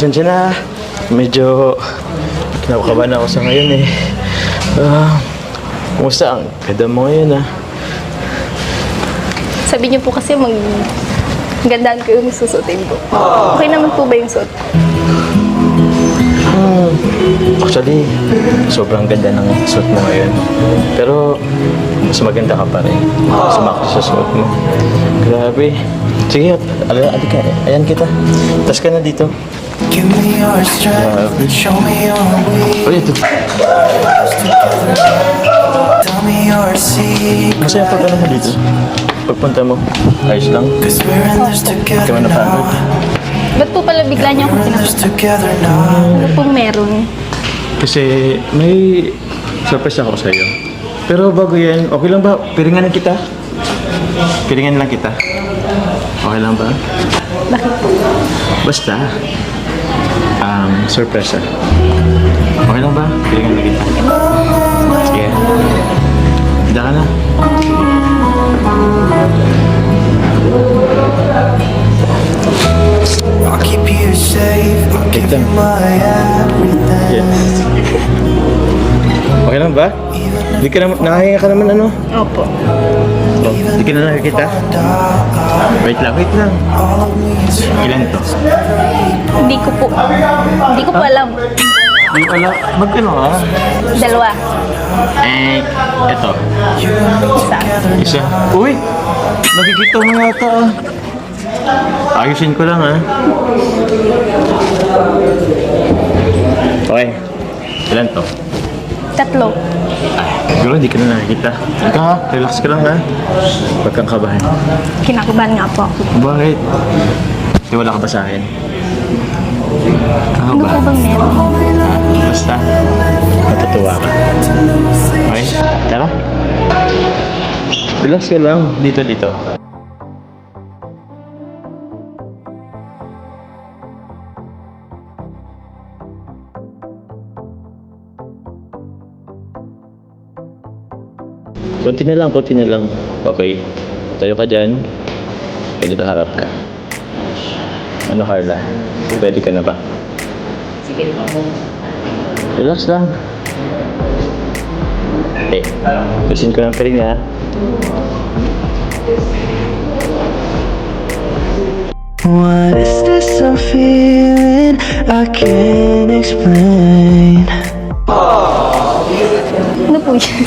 Pasensya na. Medyo kinakabahan ako sa ngayon eh. Kumusta ang ganda mo ngayon ah? Sabi niyo po kasi gandaan ko yung susutin ko. Okay naman po ba yung suot? Actually, sobrang ganda ng suit mo ngayon. Pero, mas maganda ka pa rin. Sumakto sa suit mo. Grabe. Sige, alika. Ayan kita. Tas ka na dito. Give me your strength, show me your way. Uy, ito. Tell me your secret. Masaya pag ano mo dito. Pagpunta mo, ayos lang. Cause we're in this together Ikaw na now. Ba't po pala bigla niyo ako We're in this sinasabi? together now. Ano pong meron? Kasi may surprise ako sa iyo. Pero bago yan, okay lang ba? Piringan kita? Piringan lang kita. Okay lang ba? Bakit po? Basta, surprise ah. Okay lang ba? Piringan lang kita. Sige. Handa ka na. I'll keep you safe, I'll give you my everything. Yes. Okay lang ba? Di ka naman, nakahinga ka naman ano? Opo. Oh, di ka na nakikita? Wait lang. All of me is Ilan to? Hindi ko po alam. Di pala, magkano ah? Dalawa. Eto. Isa. Isa. Uy! Nakikita mo yata ah. Ayusin ko lang ah. Okay. Ilan to? Tatlo. Siguro hindi ka na nakikita. Ika ha, relax ka lang ha. Huwag kang kabahan. Kinakabahan nga po ako. Bakit? Tiwala ka ba sa akin? Ano po bang meron? Basta, matutuwa ka. Okay? Tara. Relax ka lang. Dito. Konti na lang. Okay. Tayo ka dyan. Pwede na harap ka. Ano, Carla? Pwede ka na ba? Sige po. Relax lang. Kusin ko ng piring ha. What is this I'm feeling? I can't explain. Ano po yan?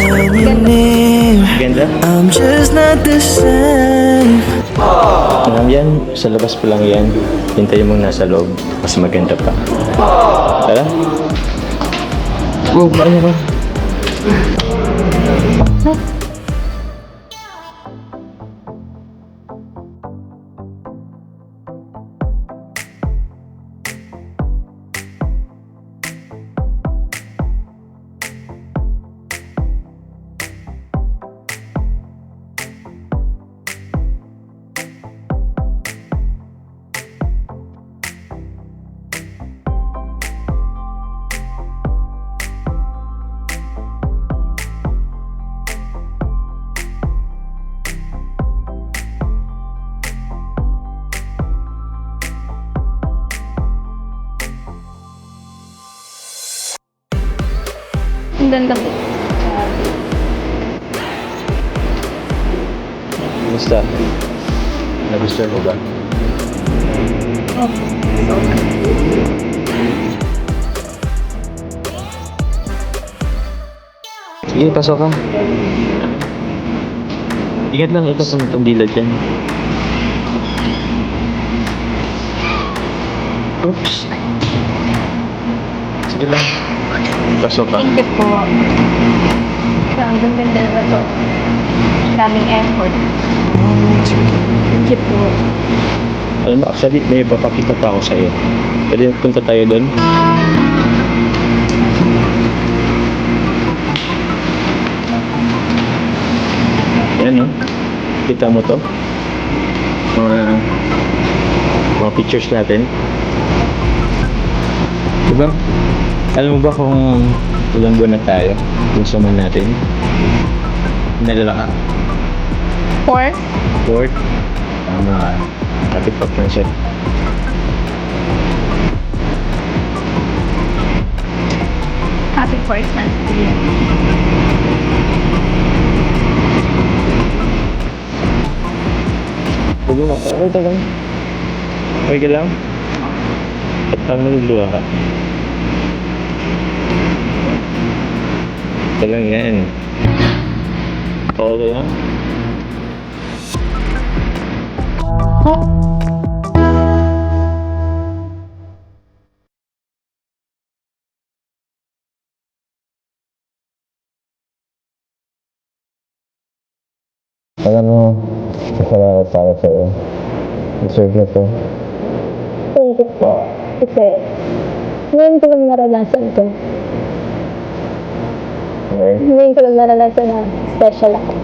When you're near, Ganda? I'm just not the same. Alam yan, sa labas pa lang yan. Hintayin mong nasa loob. Mas maganda pa. Tara. Wow, ano ba? Ang ganda po. Basta. Nagustuhan mo ba? Sige, pasok ka. Ingat lang ito sa dilad yan. Oops. Sige lang. Pasok ka. Thank you po. Ang ganda na to. Daming effort. Thank you po. Alam mo, actually, may papakita pa ako sa'yo. Pwede punta tayo doon? Yan, no? Kita mo to? Mga pictures natin. Diba? Alam mo ba kung ilang buwan na tayo kung samahan natin? Nalala ka? 4? Fourth? Tama ka. Kapit pa, Francet. Happy 4th month to you. Sige na. Okay ka lang. Okay ka lang? Ang naluluwa ka. Ito lang yan. Okay lang? Alam mo, masalamat para sa'yo. Deserve na to. Thank you po. Kasi, ngayon ko lang naranasan to. Okay? Ngayon ko lang naranasan na special ako.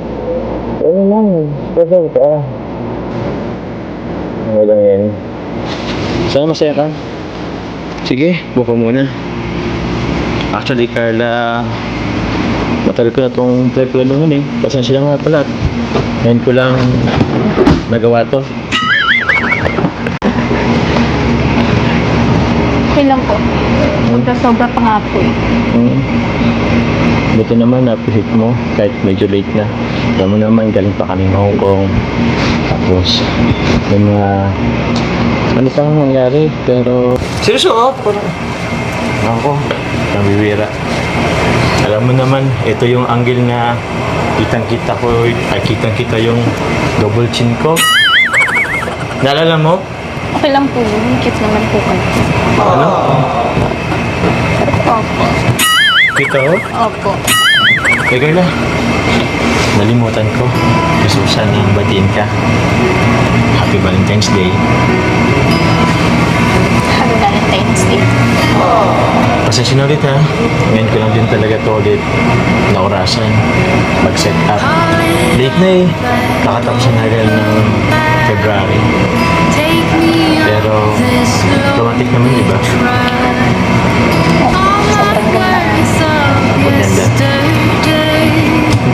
Ano lang, special ka. Ano lang yan. Sana masaya ka. Sige, buka muna. Actually, Carla, matagal ko na itong plano eh. Pasensya lang nga pala. Ngayon ko lang nagawa to. Okay lang po. Sobra pa nga po eh. Buti naman na-appreciate mo kahit medyo late na. Alam mo naman, galing pa kami Hong Kong. Tapos, may mga ano pang nangyari. Pero, seryoso ako, nabibira. Alam mo naman, ito yung angle na kitang-kita ko, kitang-kita yung double chin ko. Naalala mo? Okay lang po yun. Cute naman po kayo. Ano? Opo. Kita ko? Opo. Teka na. Nalimutan ko. Gusto ko sanang batiin ka. Happy Valentine's Day. Happy Valentine's Day. Pasensya na ulit ha. Ngayon ko lang din talaga to ulit na orasan. Mag-set up. Late na eh. Nakatapos na rin ng February. Pero, romantic naman, di ba? Sobrang ganda. Maganda.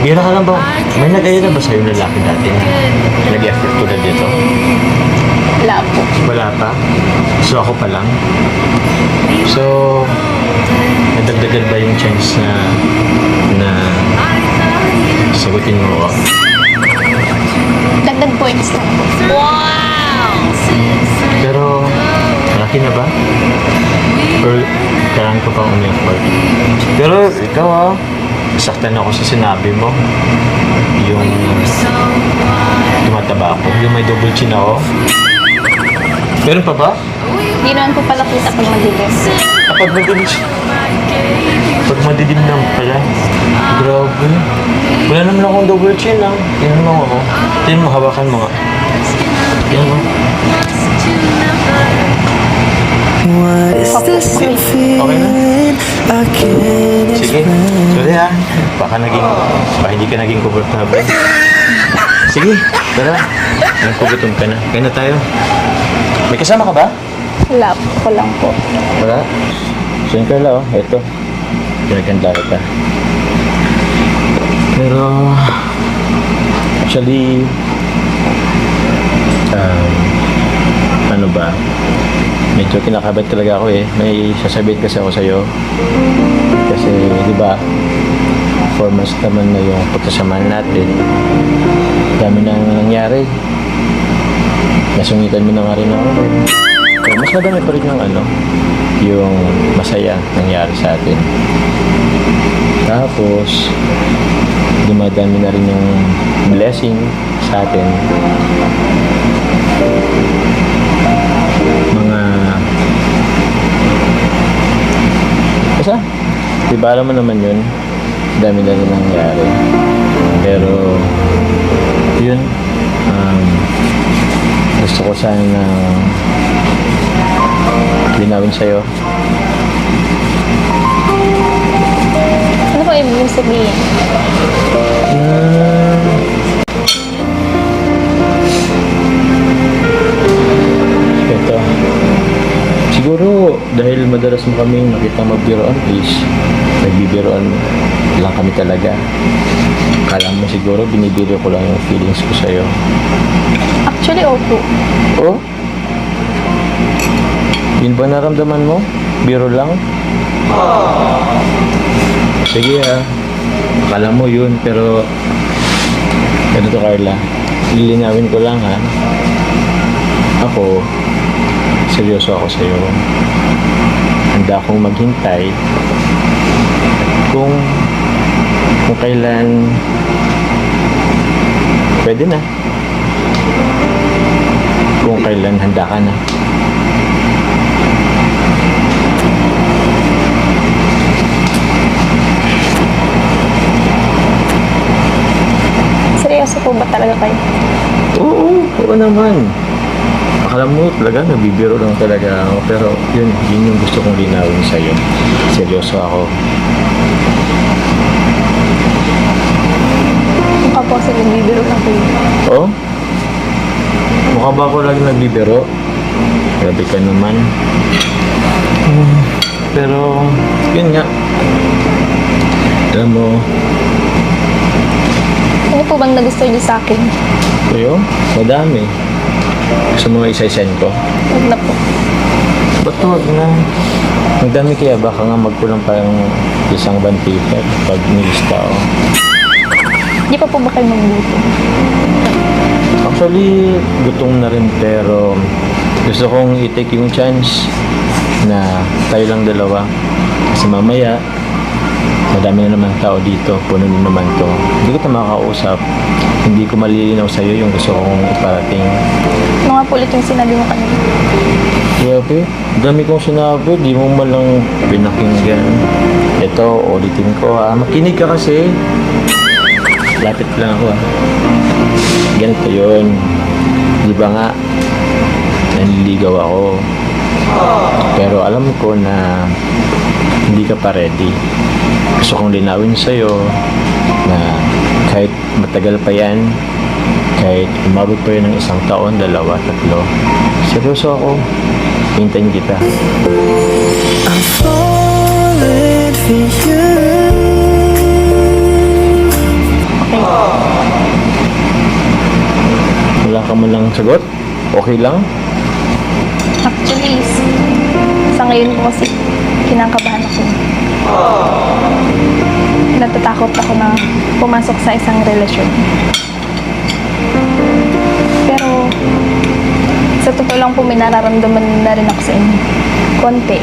Bira ka lang ba? May nag-aya na ba sa'yo lalaki dati na nag-effort tulad dito? Wala po. Wala pa? So ako pa lang? So, nadagdagan ba yung chance na sagutin mo ako? Dagdag points lang po. Pero, malaki na ba? Or kailangan ko pang un-effort? Pero ikaw saktan ako sa sinabi mo. Yung tumataba ako. Yung may double chin ako. Meron pa ba? Hindi naman po pala kita pag madilim. Kapag madilim pag madilim lang pala. Grabe. Wala naman akong double chin Tingnan mo ako. Tingnan mo, hawakan mo nga. Tingnan mo. What is this I'm feeling? I can't Sige. Sorry Baka hindi ka naging komportable. Sige, tara. Nagkugutom ka na. Kaya na tayo. May kasama ka ba? Wala po. Ako lang po. Wala. So yung Carla, eto. Pinagkanda kita. Pero, actually, ano ba? Medyo kinakabahan talaga ako eh. May sasabihin kasi ako sa'yo. Kasi, di ba, 4 months naman na yung pagkasamahan natin. Dami na nangyari. Nasungitan mo na nga rin ako. Pero mas madami pa rin yung masaya nangyari sa atin. Tapos, dumadami na rin yung blessing sa atin. Basta, diba alam mo naman yun, dami na rin nangyari. Pero, yun, gusto ko sana linawin sa'yo. Ano po ibig sabihin? Ito. Siguro, dahil madalas mo kaming nakita magbiroan is, nagbibiroan lang kami talaga. Kala mo siguro, binibiro ko lang yung feelings ko sa'yo. Actually, opo. Oh? Yun ba naramdaman mo? Biro lang? Sige akala mo yun, pero ganito Carla, lilinawin ko lang ha. Ako, seryoso ako sa'yo. Handa akong maghintay kung kailan pwede na. Kung kailan handa ka na. Seryoso po ba talaga kayo? Oo naman. Akala mo talaga, nabibiro lang talaga ako. Pero yun yung gusto kong linawin sa'yo. Seryoso ako. Mukha po kasi nagbibiro lang kayo. Oh? Mukha ba ako lagi nagbibiro? Grabe ka naman. Pero, yun nga. Alam mo, Ano po bang nagustuhan niyo sa akin? kayo, madami. Gusto mo isa-send ko? Huwag na po. Ba't huwag na? Ang dami kaya, baka nga magkulang pa yung isang bantipat pag nilista ko. Di pa po ba kayo magluto? Actually, gutom na rin pero gusto kong i-take yung chance na tayo lang dalawa. Kasi mamaya, madami na naman tao dito, puno na naman to. Hindi ko makakausap. Hindi ko malilinaw sa'yo yung gusto kong iparating. Ano nga po ulit yung sinabi mo kanina? Grabe, dami kong sinabi, di mo malang pinakinggan. Ito, ulitin ko ha. Makinig ka kasi. Lapit lang ako ha. Ganito yun. Di ba nga, nanliligaw ako. Pero alam ko na hindi ka pa ready. Gusto kong linawin sa'yo na kahit matagal pa yan, kahit umabot pa yun ng 1 taon, 2, 3, seryoso ako. Hintayin kita. I'm falling for you. Okay. Wala ka man lang sagot? Okay lang? Actually, sa ngayon po kasi kinakabahan ako. Natatakot ako na pumasok sa isang relasyon. Pero, sa totoo lang po, may nararamdaman na rin ako sa inyo. Konti.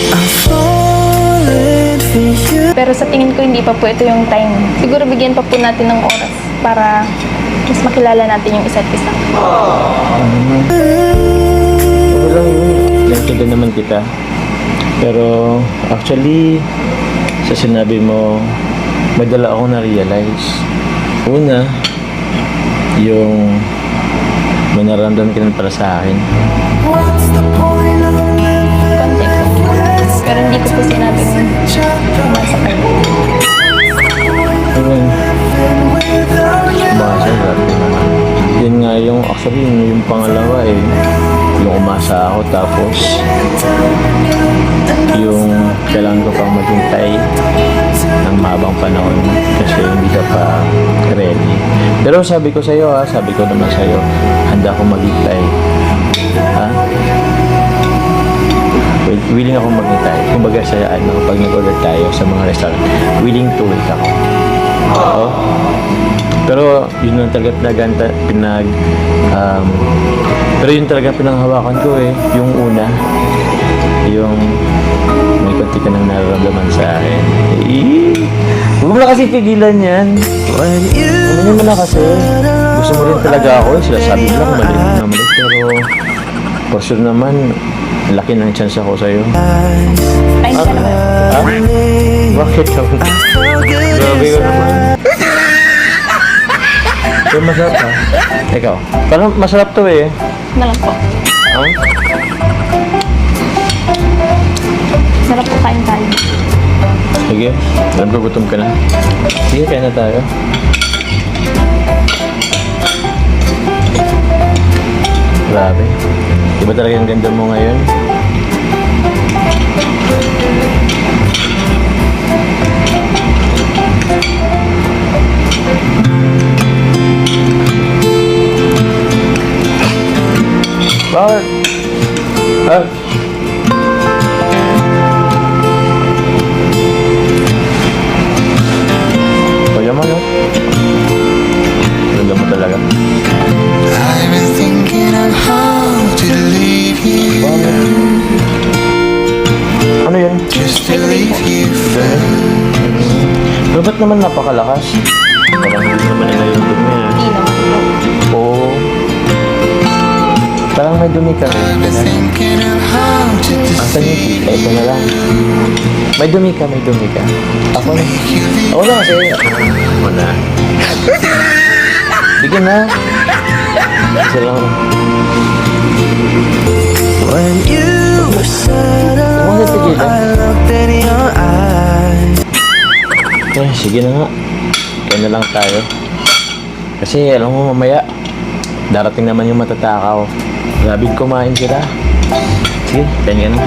I'm falling for you. Pero sa tingin ko, hindi pa po ito yung time. Siguro bigyan pa po natin ng oras para mas makilala natin yung isa't isa. Okay lang yun. Naintindihan naman kita. Pero, actually, sa sinabi mo, may dala akong na-realize. Una, yung may nararamdaman ka na para sa akin. What's the point of living? Konti po. Pero hindi ko po sinabing pumasa kayo. Ayun, Without you. umasa, grabe naman. Yun nga yung, actually, yung pangalawa yung umasa ako tapos yung kailangan ko pang maghintay ng mahabang panahon kasi hindi ka pa ready. Pero sabi ko sa'yo sabi ko naman sa'yo, handa akong maghintay. Ha? Willing akong maghintay. Kumbaga sa pag nag-order tayo sa mga restaurant, willing to wait ako. Oo. Pero yun lang talaga pero yun talaga pinanghawakan ko yung una, yung may konti ka nang nararamdaman sa akin. Huwag mo na kasi pigilan yan. When you Ano mo na kasi, gusto mo rin talaga ako, sinasabi mo lang mali na mali, pero for sure naman, laki ng chance ako sa'yo. Kain ka naman. Ha? Bakit naman? Grabe ka naman. Pero masarap ha? Ikaw, parang masarap to Na lang po. Huh? Sarap po kain tayo. Sige, alam ko gutom ka na. Sige, kain na tayo. Grabe. Iba talaga yung ganda mo ngayon. Bakit? Ha? talaga. I've been thinking of how to leave you, Ano yun? just to leave you Pero ba't naman napakalakas? Parang hindi naman nila yung dumi ah. Hindi naman po. Oo. Parang may dumi ka rin. thinking of how to Asan yung tita? Ito na lang. May dumi ka, may dumi ka. Ako na. Ako na kasi. Ako na. Bigyan na. Isa lang. When you said Huwag na tigilan. I looked in your eyes. Eh, sige na nga. Kaya na lang tayo. Kasi alam mo mamaya, darating naman yung matatakaw. Grabing kumain sila. Sige, kanya na.